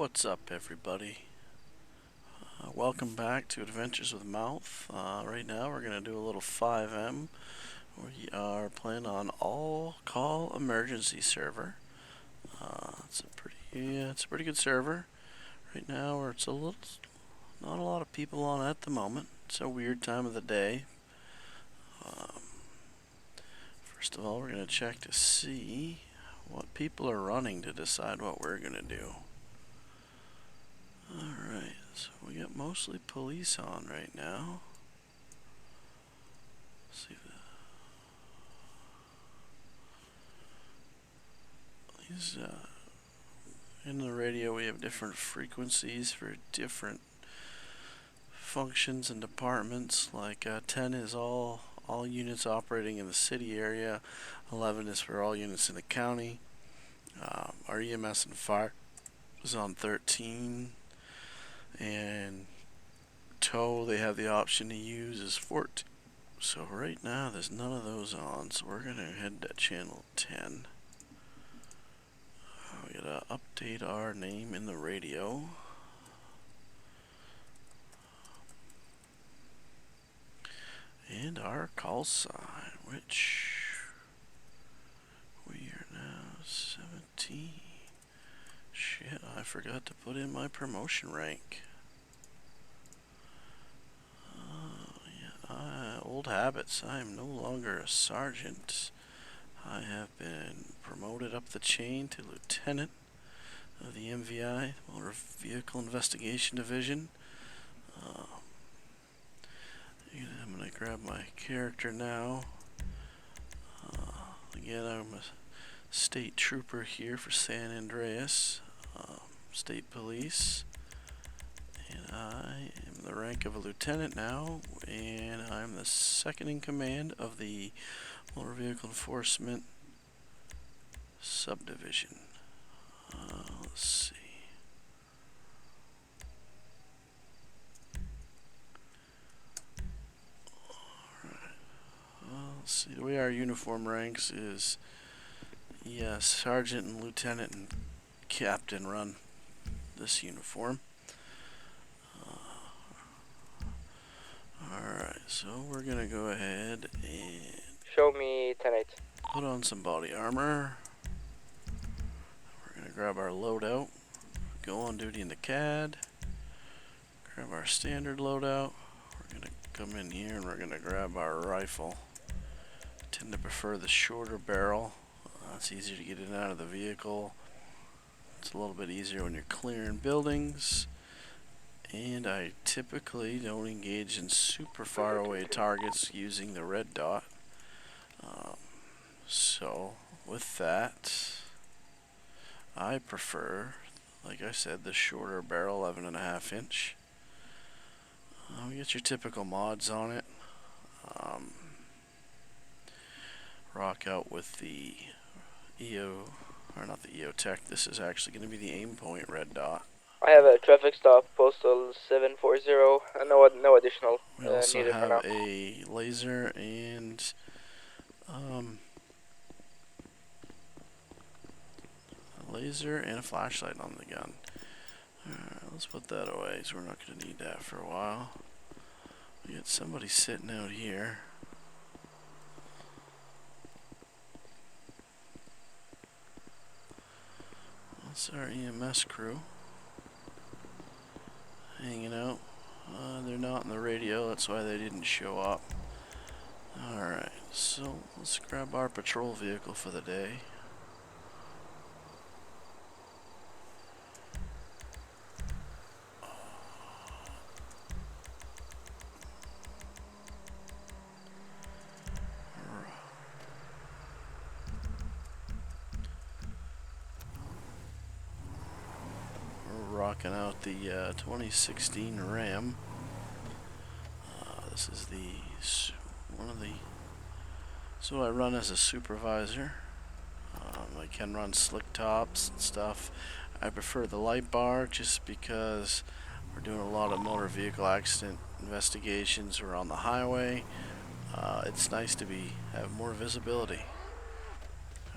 What's up, everybody? Welcome back to Adventures with Mouth. Right now we're going to do a little 5M. We are playing on All Call Emergency server. It's a pretty good server. Right now it's not a lot of people on at the moment. It's a weird time of the day. First of all, we're going to check to see what people are running to decide what we're going to do. Alright, so we got mostly police on right now. Let's see these in the radio we have different frequencies for different functions and departments. Like 10 is all units operating in the city area. 11 is for all units in the county. Our EMS and fire is on 13. And tow they have the option to use is 14. So right now there's none of those on, so we're gonna head to channel 10. We gotta update our name in the radio. And our call sign, which we are now 17. Shit, I forgot to put in my promotion rank. Old habits. I am no longer a sergeant. I have been promoted up the chain to lieutenant of the MVI, Motor Vehicle Investigation Division. I'm going to grab my character now. Again, I'm a state trooper here for San Andreas, State Police. And I am the rank of a lieutenant now, and I'm the second in command of the Motor Vehicle Enforcement Subdivision. Let's see. Let's see. The way our uniform ranks is, yes, sergeant and lieutenant and captain run this uniform. Alright, so we're gonna go ahead and show me 10-8. Put on some body armor. We're gonna grab our loadout, go on duty in the CAD, grab our standard loadout. We're gonna come in here and we're gonna grab our rifle. I tend to prefer the shorter barrel. It's easier to get in and out of the vehicle. It's a little bit easier when you're clearing buildings. And I typically don't engage in super far away targets using the red dot. So with that, I prefer, like I said, the shorter barrel, 11.5 inch. We get your typical mods on it. Rock out with the EO, or not the EO Tech. This is actually going to be the aim point red dot. I have a traffic stop, postal 740, and no additional We also needed for now. have a laser and a flashlight on the gun. Alright, let's put that away, so we're not going to need that for a while. We got somebody sitting out here. That's our EMS crew. Hanging out. They're not in the radio, that's why they didn't show up. Alright, so let's grab our patrol vehicle for the day. Rocking out the 2016 Ram. This is so I run as a supervisor. I can run slick tops and stuff. I prefer the light bar just because we're doing a lot of motor vehicle accident investigations. We're on the highway. It's nice to have more visibility.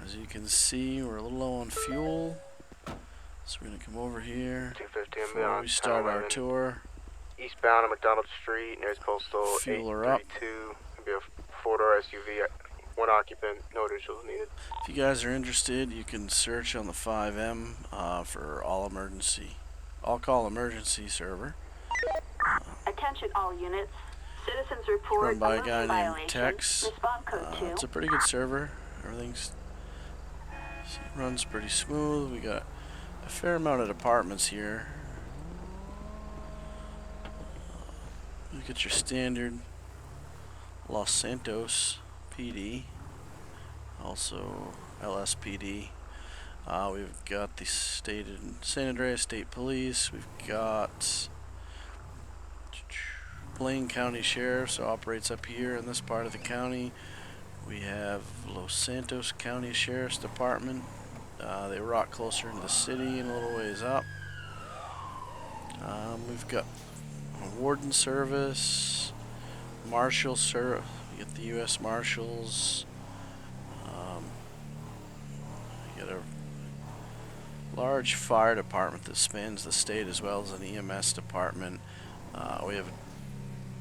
As you can see, we're a little low on fuel. So we're gonna come over here 250 and before beyond. we start our 1011. tour. Eastbound on McDonald Street, nearest postal Fuel her up. 832. It'll be a four-door SUV, one occupant, no additionals needed. If you guys are interested, you can search on the 5M for all call emergency server. Attention all units. Citizens report Run by a moving guy named violation. Tex. Respond code 2. It's a pretty good server. Runs pretty smooth. We got a fair amount of departments here. Look at your standard Los Santos PD, also LSPD. We've got the San Andreas State Police. We've got Blaine County Sheriff's operates up here in this part of the county. We have Los Santos County Sheriff's Department. They rock closer into the city and a little ways up. We've got a Warden Service, Marshal Service. We get the U.S. Marshals. We get a large fire department that spans the state as well as an EMS department. We have a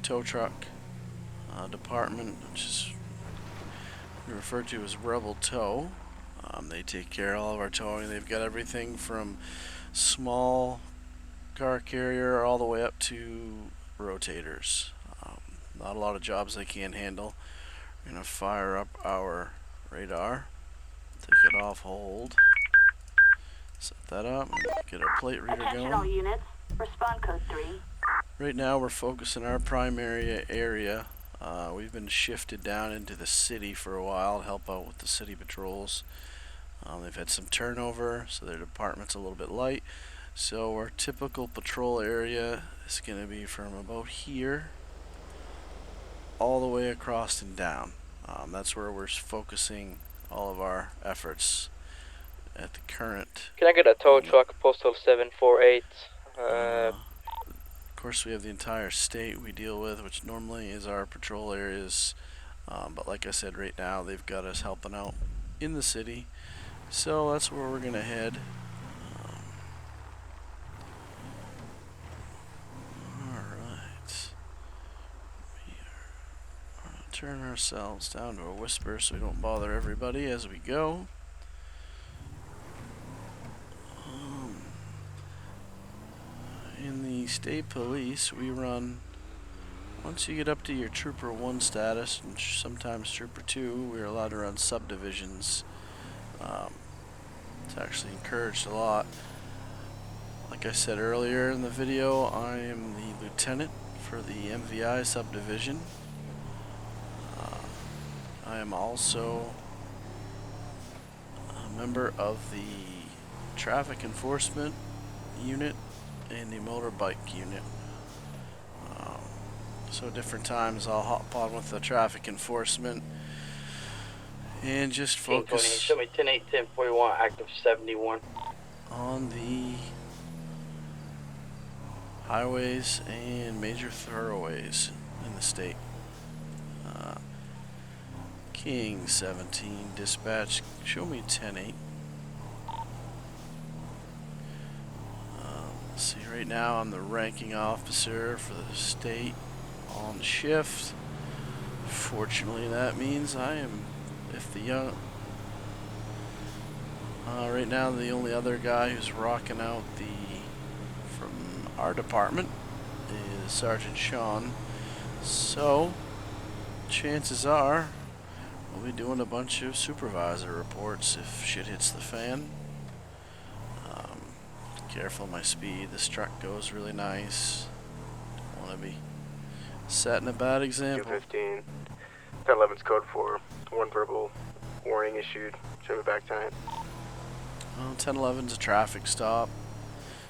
tow truck department, which is referred to as Rebel Tow. They take care of all of our towing. They've got everything from small car carrier all the way up to rotators. Not a lot of jobs they can't handle. We're going to fire up our radar, take it off hold, set that up, and get our plate reader Attention all going. units. Respond code 3. Right now we're focusing our primary area. We've been shifted down into the city for a while to help out with the city patrols. They've had some turnover, so their department's a little bit light. So our typical patrol area is going to be from about here all the way across and down. That's where we're focusing all of our efforts at the current. Can I get a tow truck, postal 748? Of course, we have the entire state we deal with, which normally is our patrol areas. But like I said, right now they've got us helping out in the city. So that's where we're going to head. Alright. We are going to turn ourselves down to a whisper so we don't bother everybody as we go. In the state police, we run, once you get up to your Trooper 1 status, and sometimes Trooper 2, we're allowed to run subdivisions. It's actually encouraged a lot. Like I said earlier in the video, I am the lieutenant for the MVI subdivision. I am also a member of the traffic enforcement unit and the motorbike unit. So different times I'll hop on with the traffic enforcement and just focus Show me 10-8, 10-41, active 71. on the highways and major thoroughways in the state. King 17, dispatch, show me 10-8. See, right now I'm the ranking officer for the state on shift. Fortunately, that means I am, right now the only other guy who's rocking out from our department is Sergeant Sean. So, chances are we'll be doing a bunch of supervisor reports if shit hits the fan. Careful of my speed. This truck goes really nice. Don't want to be setting a bad example. 215. 1011's code 4. One verbal warning issued. Show me back time. Well, 1011's a traffic stop.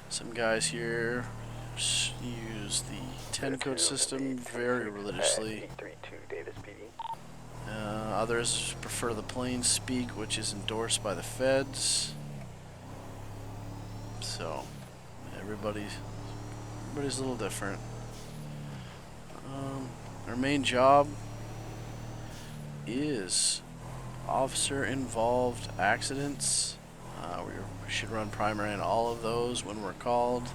Some guys here use the 10 code system very religiously. 832 Davis PD. Others prefer the plain speak, which is endorsed by the feds. So everybody's a little different. Our main job is officer involved accidents. We're We should run primary on all of those when we're called.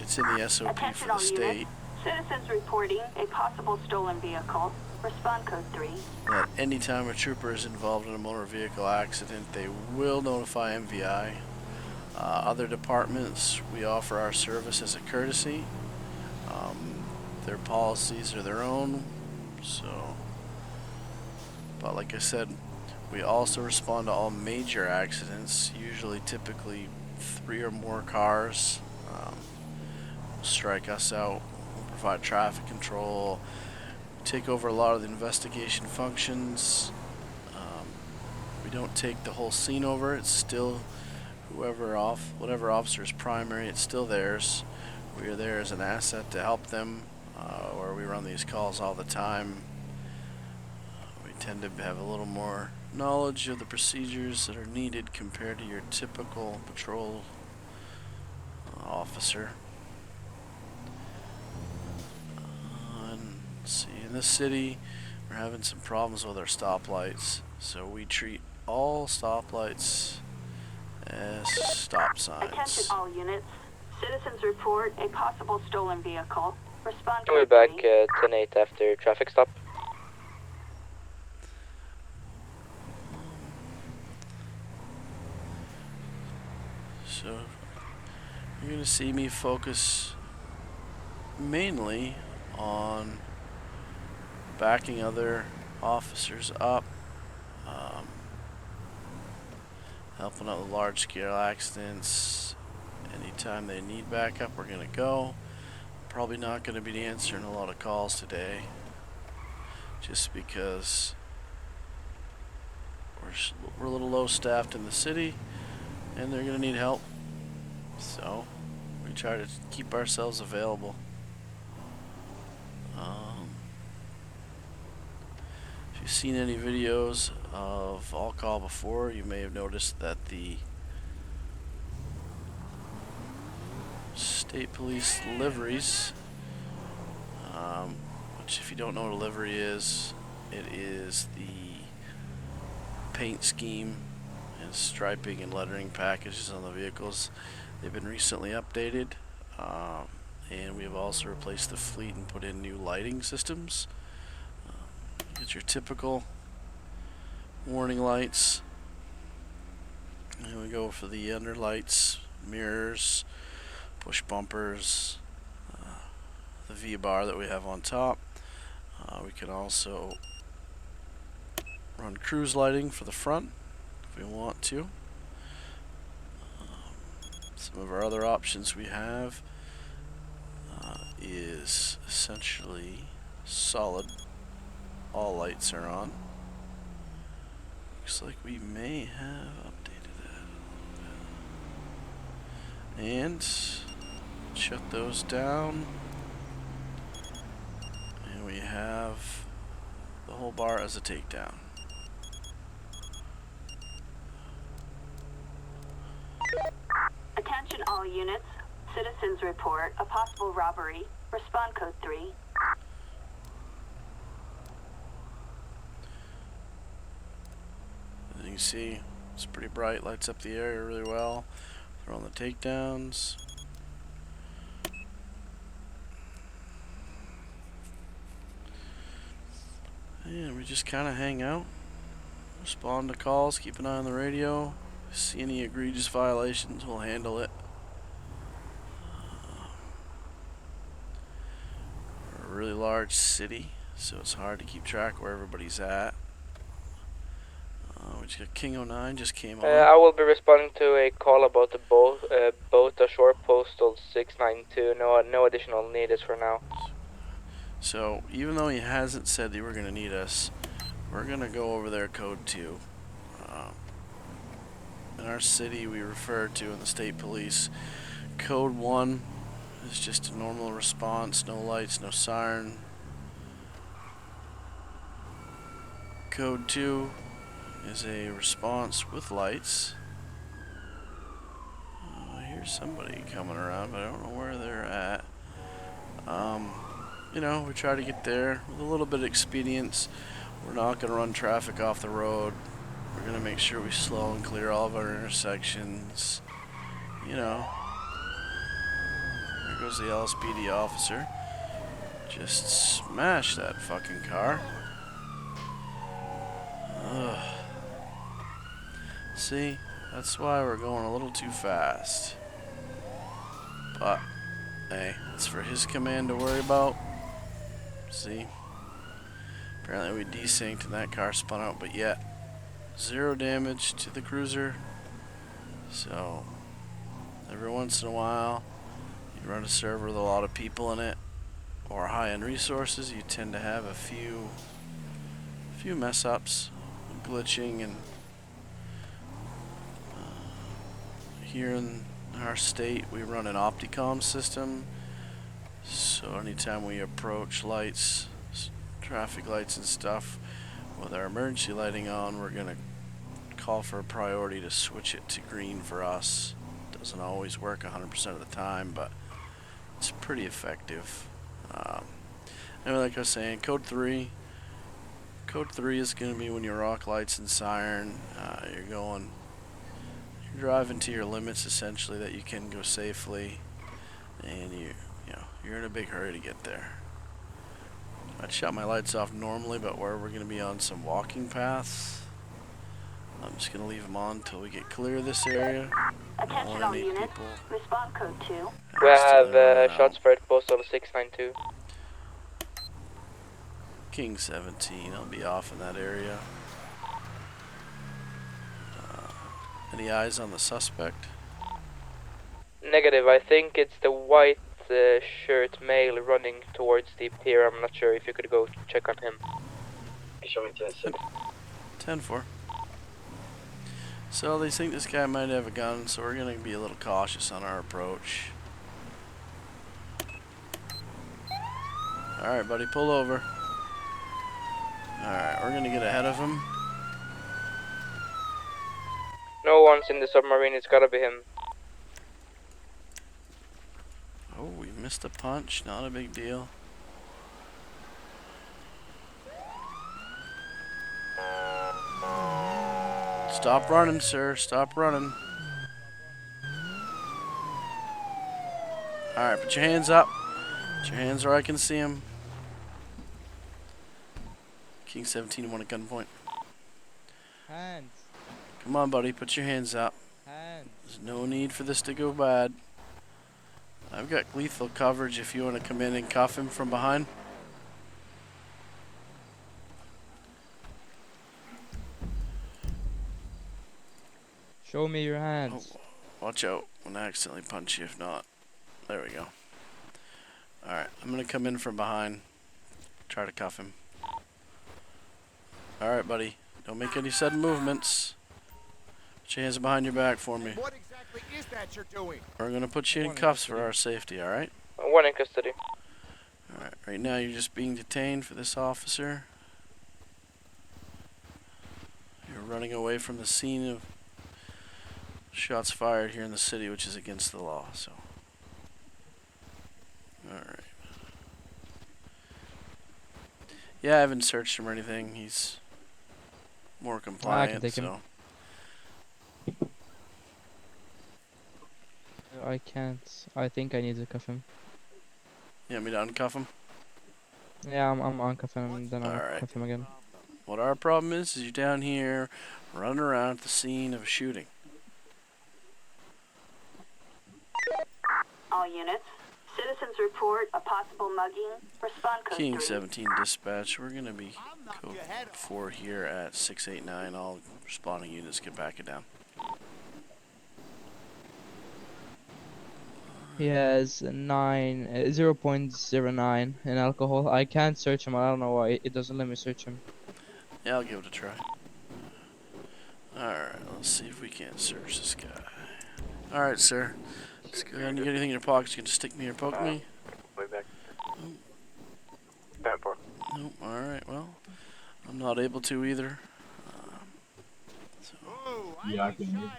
It's in the SOP for Attention the all state. units. Citizens reporting a possible stolen vehicle. Respond code 3. That anytime a trooper is involved in a motor vehicle accident, they will notify MVI. Other departments, we offer our service as a courtesy. Their policies are their own, so. But like I said, we also respond to all major accidents, usually typically 3 or more cars. Strike us out, we'll provide traffic control, take over a lot of the investigation functions. We don't take the whole scene over, it's still whatever officer is primary, it's still theirs. We are there as an asset to help them, where we run these calls all the time. We tend to have a little more knowledge of the procedures that are needed compared to your typical patrol officer. And let's see, in this city, we're having some problems with our stoplights, so we treat all stoplights as stop Attention signs. all units. Citizens report a possible stolen vehicle. Respond We'll be code back 3. 10-8 after traffic stop. So you're going to see me focus mainly on backing other officers up, helping out with large scale accidents. Anytime they need backup, we're going to go. Probably not going to be answering a lot of calls today, just because we're a little low staffed in the city and they're going to need help. So we try to keep ourselves available. If you've seen any videos of All Call before, you may have noticed that the state police liveries, which if you don't know what a livery is, it is the paint scheme and striping and lettering packages on the vehicles. They've been recently updated, and we have also replaced the fleet and put in new lighting systems. Get your typical warning lights, and we go for the under lights, mirrors, push bumpers, the V-bar that we have on top. We can also run cruise lighting for the front if we want to. Some of our other options we have is essentially solid. All lights are on. Looks like we may have updated that a little bit. And shut those down. And we have the whole bar as a takedown. Attention all units. Citizens report a possible robbery. Respond code 3. As you can see, it's pretty bright, lights up the area really well. Throw on the takedowns. And we just kind of hang out, respond to calls, keep an eye on the radio. See any egregious violations, we'll handle it. We're a really large city, so it's hard to keep track where everybody's at. We just got King 09 just came on. I will be responding to a call about the boat ashore postal 692. No additional need is for now. So even though he hasn't said that we're going to need us, we're going to go over their code 2. In our city, we refer to in the state police, code 1 is just a normal response, no lights, no siren. Code 2 is a response with lights. I hear somebody coming around, but I don't know where they're at. You know, we try to get there with a little bit of expedience. We're not going to run traffic off the road. We're gonna make sure we slow and clear all of our intersections. You know. There goes the LSPD officer. Just smash that fucking car. Ugh. See, that's why we're going a little too fast. But, hey, it's for his command to worry about. See? Apparently we desynced and that car spun out, but yet, 0 damage to the cruiser. So, every once in a while, you run a server with a lot of people in it, or high-end resources, you tend to have a few mess ups, glitching, and here in our state we run an Opticom system, so anytime we approach lights, traffic lights and stuff with our emergency lighting on, we're gonna call for a priority to switch it to green for us. Doesn't always work 100% of the time, but it's pretty effective. And like I was saying, code 3 is going to be when you rock lights and siren. You're driving to your limits essentially that you can go safely, and you're in a big hurry to get there. I'd shut my lights off normally, but where we're going to be on some walking paths, I'm just going to leave them on until we get clear of this area. Attention all units. Respond code 2. We have shots fired postal 692. King 17, I'll be off in that area. Any eyes on the suspect? Negative, I think it's the white shirt male running towards the pier. I'm not sure if you could go check on him. Show me 10-4. So they think this guy might have a gun, so we're going to be a little cautious on our approach. Alright, buddy, pull over. Alright, we're going to get ahead of him. No one's in the submarine, it's gotta be him. Oh, we missed a punch, not a big deal. Stop running, sir. Stop running. Alright, put your hands up. Put your hands where I can see them. King 17 won at gunpoint. Hands. Come on, buddy. Put your hands up. Hands. There's no need for this to go bad. I've got lethal coverage if you want to come in and cuff him from behind. Show me your hands. Oh, watch out. I'm going to accidentally punch you if not. There we go. Alright, I'm going to come in from behind. Try to cuff him. Alright, buddy. Don't make any sudden movements. Put your hands behind your back for me. What exactly is that you're doing? We're going to put you in cuffs for our safety, alright? One in custody. Alright, right now you're just being detained for this officer. You're running away from the scene of shots fired here in the city, which is against the law, so. Alright. Yeah, I haven't searched him or anything. He's more compliant, take him. so. I can't. I think I need to cuff him. You want me to uncuff him? Yeah, I'm uncuffing him, then I'll Alright. cuff him again. What our problem is you're down here running around at the scene of a shooting. All units. Citizens report a possible mugging. Respond code King 3. 17 dispatch, we're going to be code 4 here at 689. All responding units get back it down. He has 0.09 in alcohol. I can't search him. I don't know why it doesn't let me search him. Yeah, I'll give it a try. Alright, let's see if we can't search this guy. Alright, sir. Let's go ahead and you got anything in your pockets, you can just stick me or poke me? Way back. Bad for. Nope, alright, well, I'm not able to either. So. Yeah, I can. Alright,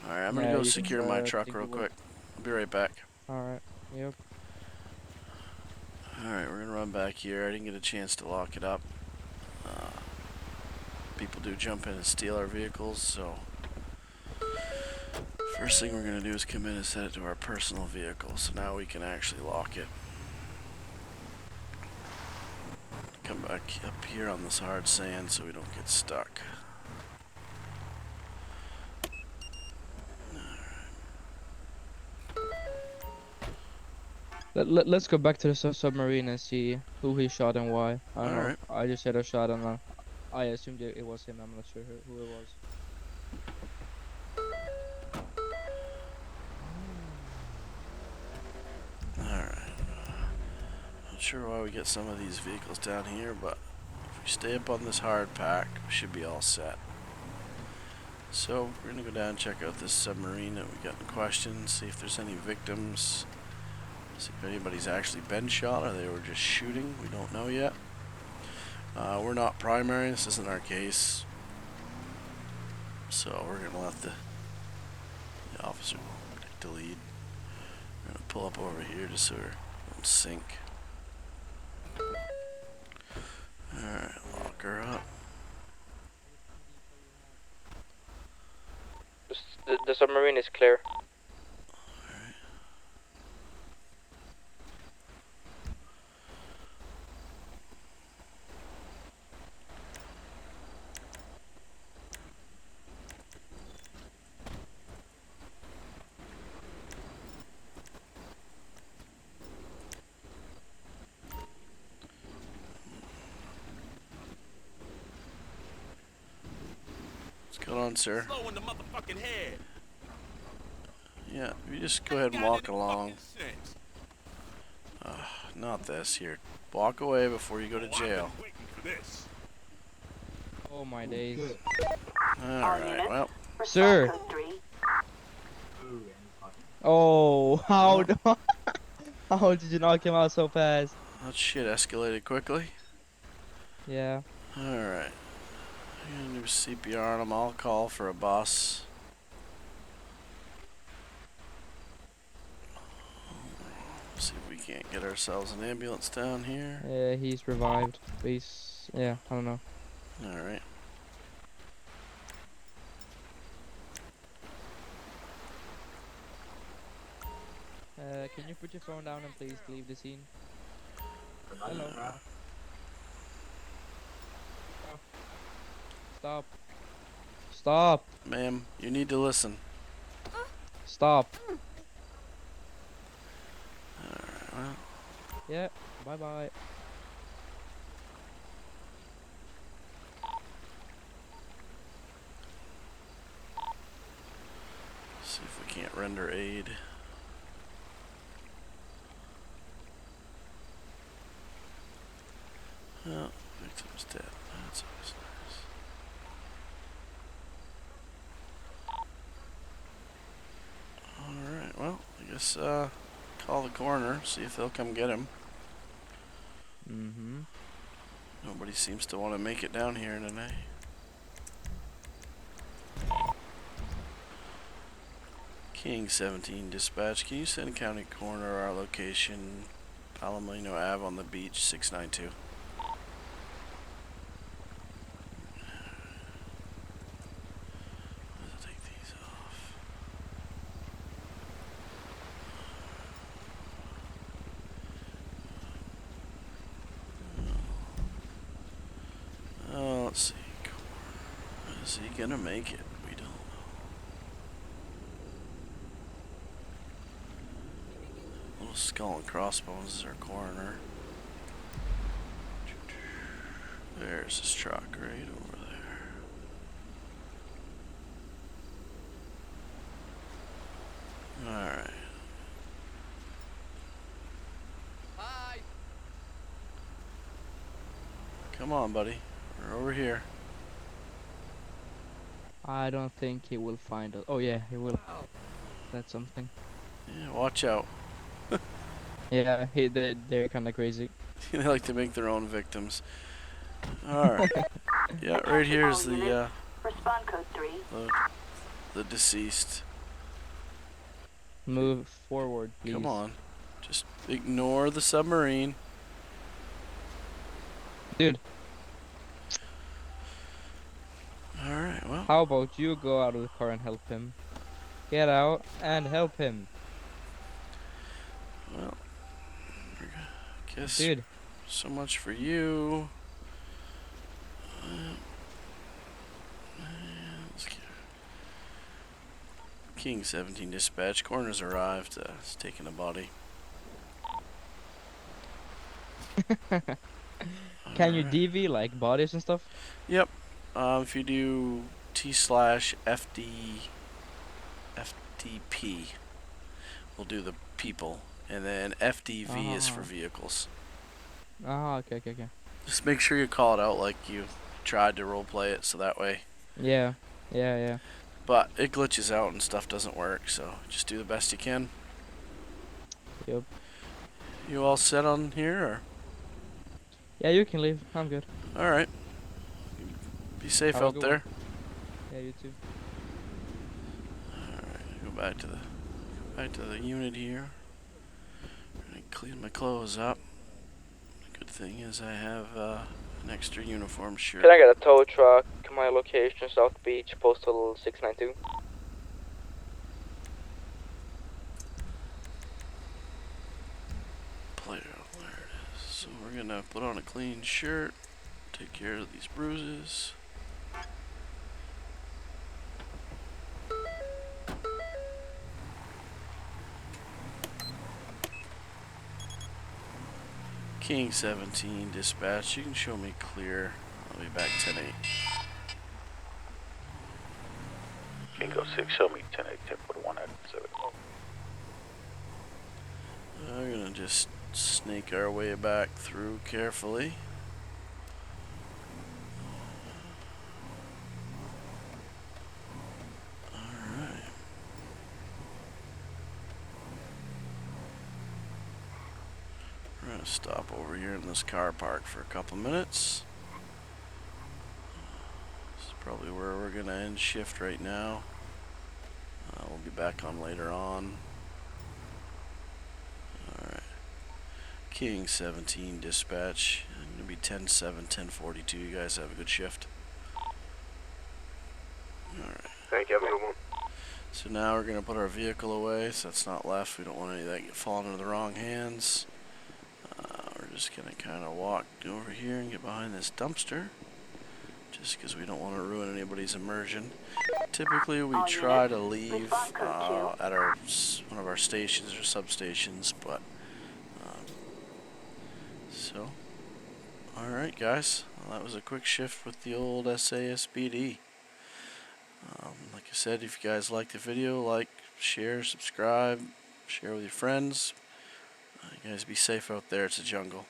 I'm gonna Yeah, go you can, secure my truck take real a look. quick. I'll be right back. Alright, yep. Alright, we're gonna run back here. I didn't get a chance to lock it up. people do jump in and steal our vehicles, so first thing we're gonna do is come in and set it to our personal vehicle, so now we can actually lock it. Come back up here on this hard sand so we don't get stuck. Let's go back to the submarine and see who he shot and why. I don't know. Alright. I just had a shot and I assumed it was him. I'm not sure who it was. Alright. Not sure why we get some of these vehicles down here, but if we stay up on this hard pack, we should be all set. So, we're gonna go down and check out this submarine that we got in question, see if there's any victims, see if anybody's actually been shot or they were just shooting. We don't know yet. We're not primary, this isn't our case. So, we're gonna let the officer take the lead. We're gonna pull up over here just so we don't sink. Alright, lock her up. The submarine is clear. Alright. What's going on, sir? Slow in the motherfucking head. Yeah, you just go ahead and walk along. Not this here. Walk away before you go to jail. Oh my days. Alright, well, Sir. Code 3. Oh, how how did you knock him out so fast? that shit escalated quickly. Yeah. Alright. I'm gonna do CPR on him. I'll call for a bus. See if we can't get ourselves an ambulance down here. Yeah, he's revived. But he's yeah, I don't know. Alright. Can you put your phone down and please leave the scene? Hello. Stop. Stop. Ma'am, you need to listen. Stop. Alright, well, Yeah. Bye bye. see if we can't render aid. Oh, victim's dead. That's always nice. Alright, well, I guess, call the coroner, see if they'll come get him. Mm-hmm. Nobody seems to want to make it down here tonight. King 17 dispatch, can you send county coroner our location, Palomino Ave on the beach, 692. Let's take these off. Oh, let's see. Is he gonna make it? We don't know. Little skull and crossbones is our coroner. There's his truck right over there. Alright. Hi. Come on, buddy. We're over here. I don't think he will find us. Oh yeah, he will. That's something. Yeah, watch out. Yeah, they're kind of crazy. They like to make their own victims. Alright. Yeah, right here is the, Respond code 3. the deceased. Move forward, please. Come on. Just ignore the submarine. Dude. Alright, well. How about you go out of the car and help him? Get out and help him. Well, I guess Dude, so much for you. Let's get King 17 dispatch. Coroner's arrived. He's taking a body. can you Alright. DV like bodies and stuff? Yep. If you do T/FD FDP, we'll do the people, and then FDV is for Ah. vehicles. Ah, okay. Just make sure you call it out like you tried to roleplay it, so that way. Yeah. But it glitches out and stuff doesn't work, so just do the best you can. Yep. You all set on here, or? Yeah, you can leave. I'm good. All right. Be safe Have a out good there. Yeah, you too. All right. Go back to the unit here. I'm gonna clean my clothes up. The good thing is I have an extra uniform shirt. Can I get a tow truck? My location, South Beach, postal 692. Player, there it is. So we're gonna put on a clean shirt, take care of these bruises. King 17 dispatch, you can show me clear. I'll be back 10-8. Kingo 6, show me 10-8, 10-1 at 7. We're gonna just snake our way back through carefully. Alright. We're gonna stop over here in this car park for a couple minutes. This is probably where we're gonna end shift right now. We'll be back on later on. Alright. King 17 dispatch. I'm gonna be 10-7, 10-42. You guys have a good shift. Alright. Thank you. Have a good one. So now we're gonna put our vehicle away, so that's not left. We don't want any of that falling into the wrong hands. We're just gonna kind of walk over here and get behind this dumpster, just because we don't want to ruin anybody's immersion. Typically, we All try units, to leave response code at our one of our stations or substations, but so. All right, guys. Well, that was a quick shift with the old SASBD. Like I said, if you guys like the video, like, share, subscribe, share with your friends. You guys be safe out there. It's a jungle.